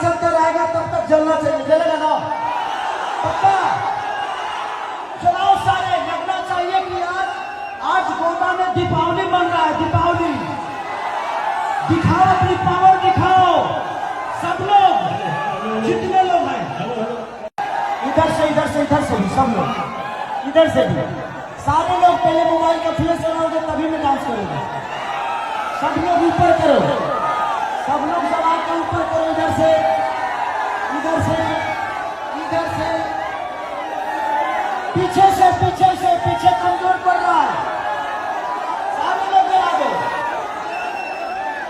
चलते रहेगा तब तक जलना चाहिए, जलेगा ना पक्का। चलाओ सारे, लगना चाहिए कि यार आज गोंडा में दीपावली बन रहा है, दीपावली दिखाओ, अपनी पावर दिखाओ सब लोग, जितने लोग हैं इधर से भी सब लोग, इधर से भी सारे लोग पहले मोबाइल का फ्लैश बनाओगे तभी में डांस करोगे। सब लोग ऊपर करो, सब लोग सवाल का ऊपर करो, इधर से इधर से इधर से, पीछे कमजोर पड़ रहा है, सारे लोग गिरा दो,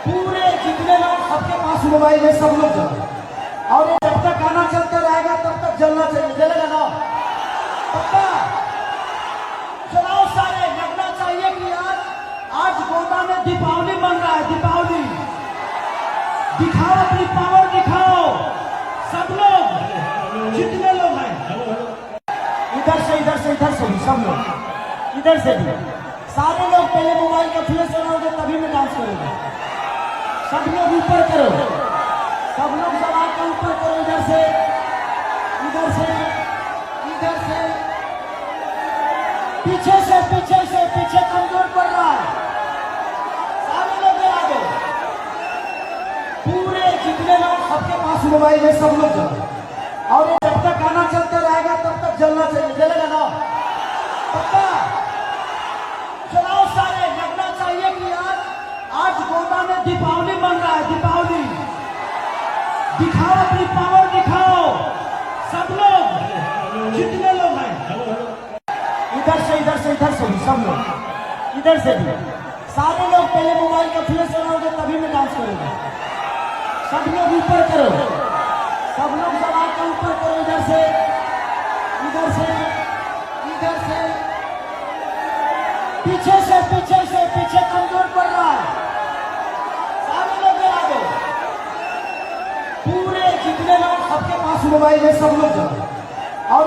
पूरे जितने लोग सबके पास मोबाइल है सब लोग चलो। और जब तक गाना चलते रहेगा तब तक जलना चाहिए, जलेगा ना पक्का। चलाओ सारे, लगना चाहिए कि यार आज गोंडा में दीपावली बन रहा है, दीपावली दिखाओ, अपनी पावर दिखाओ सब लोग, जितने लोग हैं इधर से भी सब लोग, इधर से भी सारे लोग पहले मोबाइल का फ्लैश बनाओगे तभी में डांस करोगे। सब लोग ऊपर करो, सब लोग सवाल का ऊपर करो, इधर से इधर से इधर से, पीछे कमजोर पड़ रहा है, सारे लोग गिरा दो, पूरे जितने लोग सबके पास मोबाइल है सब लोग चलो। और जब तक गाना चलते रहेगा तब तक जलना चाहिए, जलेगा ना पक्का। चलाओ सारे, लगना चाहिए कि यार आज गोंडा में दीपावली बन रहा है, दीपावली दिखाओ, अपनी पावर दिखाओ सब लोग, जितने लोग हैं इधर से भी सब लोग, इधर से भी सारे लोग पहले मोबाइल का फ्लैश बनाओगे तभी में डांस करोगे। सब लोग ऊपर करो, सब लोग सवाल का ऊपर करो, इधर से इधर से इधर से, पीछे कमजोर पड़ रहा है, सारे लोग गिरा दो, पूरे जितने लोग सबके पास मोबाइल है सब लोग चलो। और